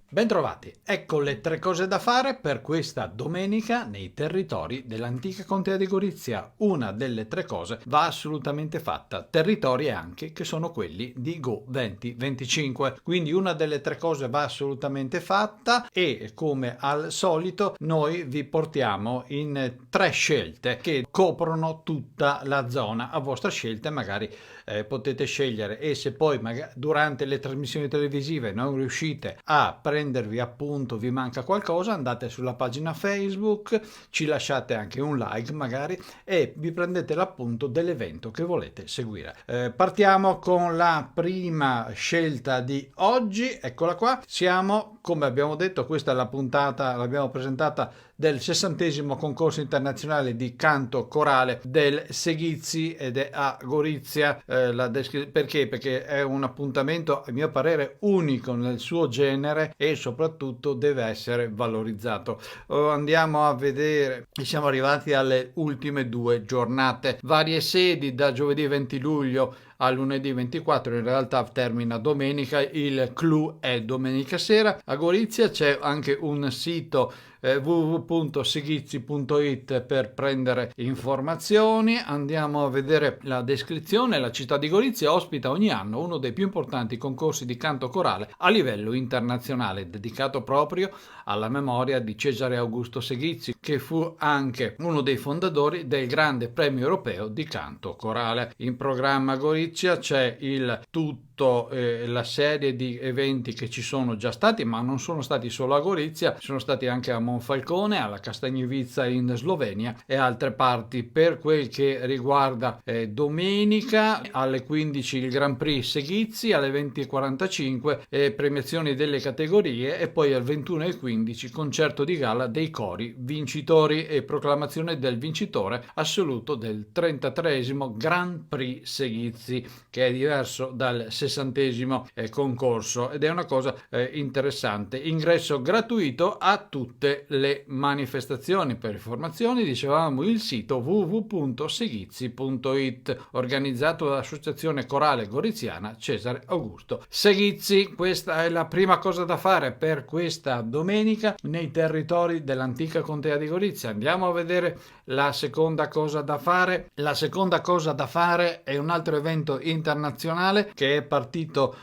Bentrovati, ecco le tre cose da fare per questa domenica nei territori dell'antica contea di Gorizia. Una delle tre cose va assolutamente fatta, territori anche che sono quelli di Go 2025. Quindi una delle tre cose va assolutamente fatta e come al solito noi vi portiamo in tre scelte che coprono tutta la zona. A vostra scelta magari potete scegliere e se poi durante le trasmissioni televisive non riuscite a prendervi appunto, vi manca qualcosa, andate sulla pagina Facebook, ci lasciate anche un like magari e vi prendete l'appunto dell'evento che volete seguire. Partiamo con la prima scelta di oggi, eccola qua, siamo, come abbiamo detto, questa è la puntata, l'abbiamo presentata del 60° concorso internazionale di canto corale del Segizzi ed è a Gorizia. Perché? Perché è un appuntamento a mio parere unico nel suo genere e soprattutto deve essere valorizzato. Andiamo a vedere, siamo arrivati alle ultime due giornate, varie sedi da giovedì 20 luglio a lunedì 24, in realtà termina domenica, il clou è domenica sera. A Gorizia c'è anche un sito www.seghizzi.it per prendere informazioni. Andiamo a vedere la descrizione. La città di Gorizia ospita ogni anno uno dei più importanti concorsi di canto corale a livello internazionale, dedicato proprio alla memoria di Cesare Augusto Seghizzi, che fu anche uno dei fondatori del Grande Premio Europeo di Canto Corale. In programma a Gorizia c'è il tutto la serie di eventi che ci sono già stati, ma non sono stati solo a Gorizia, sono stati anche a Monfalcone, alla Castagnevica in Slovenia e altre parti. Per quel che riguarda domenica alle 15 il Grand Prix Seghizzi, alle 20:45 premiazioni delle categorie e poi alle 21:15 concerto di gala dei cori vincitori e proclamazione del vincitore assoluto del 33° Grand Prix Seghizzi, che è diverso dal 60° concorso ed è una cosa interessante. Ingresso gratuito a tutte le manifestazioni. Per informazioni dicevamo il sito www.seghizzi.it, organizzato dall'Associazione Corale Goriziana Cesare Augusto Seghizzi. Questa è la prima cosa da fare per questa domenica nei territori dell'antica contea di Gorizia. Andiamo a vedere la seconda cosa da fare. La seconda cosa da fare è un altro evento internazionale che è partito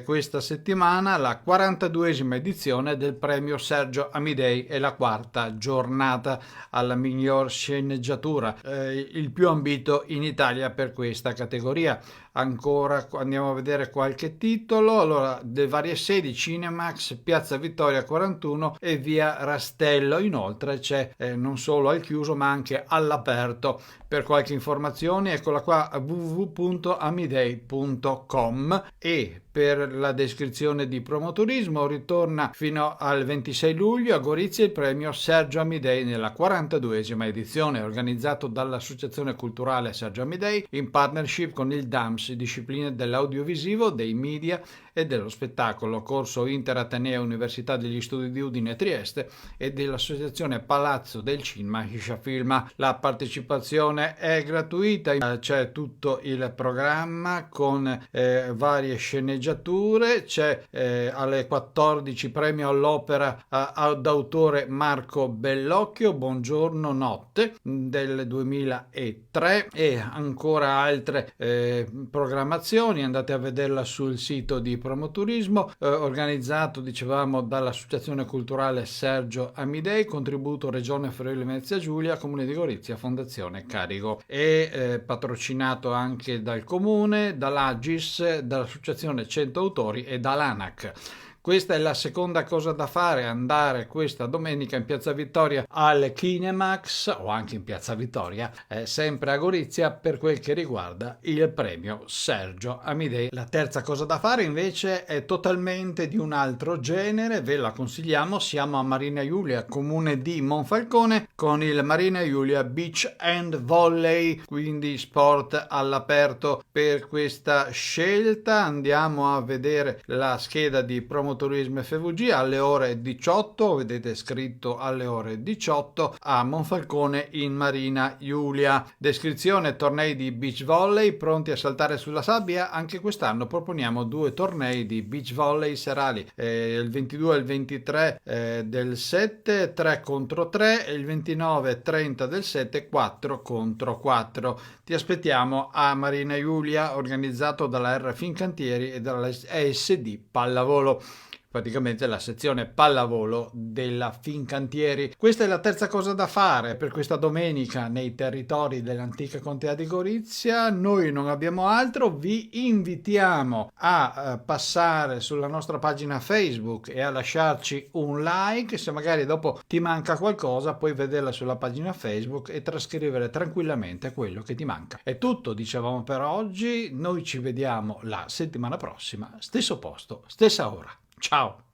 questa settimana, la 42esima edizione del premio Sergio Amidei e la quarta giornata alla miglior sceneggiatura, il più ambito in Italia per questa categoria. Ancora andiamo a vedere qualche titolo. Allora, le varie sedi: Cinemax, Piazza Vittoria 41 e via Rastello. Inoltre c'è non solo al chiuso ma anche all'aperto. Per qualche informazione eccola qua, www.amidei.com. E per la descrizione di promoturismo ritorna fino al 26 luglio a Gorizia il premio Sergio Amidei nella 42esima edizione, organizzato dall'Associazione Culturale Sergio Amidei in partnership con il DAMS, discipline dell'audiovisivo, dei media e dello spettacolo, corso Interateneo Università degli Studi di Udine e Trieste e dell'Associazione Palazzo del Cinema Hiscia Filma. La partecipazione è gratuita, c'è tutto il programma con varie sceneggiature, c'è alle 14 premio all'opera d'autore Marco Bellocchio, Buongiorno Notte del 2003 e ancora altre programmazioni. Andate a vederla sul sito di promoturismo, organizzato dicevamo dall'Associazione Culturale Sergio Amidei, contributo Regione Friuli Venezia Giulia, Comune di Gorizia, Fondazione Carigo, e patrocinato anche dal Comune, dall'Agis, dall'Associazione 100 Autori e dall'ANAC. Questa è la seconda cosa da fare, andare questa domenica in Piazza Vittoria al Kinemax o anche in Piazza Vittoria, sempre a Gorizia, per quel che riguarda il premio Sergio Amidei. La terza cosa da fare invece è totalmente di un altro genere, ve la consigliamo, siamo a Marina Iulia, comune di Monfalcone, con il Marina Iulia Beach and Volley, quindi sport all'aperto. Per questa scelta andiamo a vedere la scheda di promozione Promoturismo FVG alle ore 18, vedete scritto alle ore 18 a Monfalcone in Marina Giulia. Descrizione: tornei di beach volley pronti a saltare sulla sabbia. Anche quest'anno proponiamo 2 tornei di beach volley serali, il 22 e il 23 del 7 3 contro 3 e il 29 e 30 del 7 4 contro 4. Ti aspettiamo a Marina Giulia, organizzato dalla R Fincantieri e dalla ESD Pallavolo, praticamente la sezione pallavolo della Fincantieri. Questa è la terza cosa da fare per questa domenica nei territori dell'antica contea di Gorizia. Noi non abbiamo altro, vi invitiamo a passare sulla nostra pagina Facebook e a lasciarci un like. Se magari dopo ti manca qualcosa, puoi vederla sulla pagina Facebook e trascrivere tranquillamente quello che ti manca. È tutto, dicevamo, per oggi. Noi ci vediamo la settimana prossima, stesso posto, stessa ora. Ciao!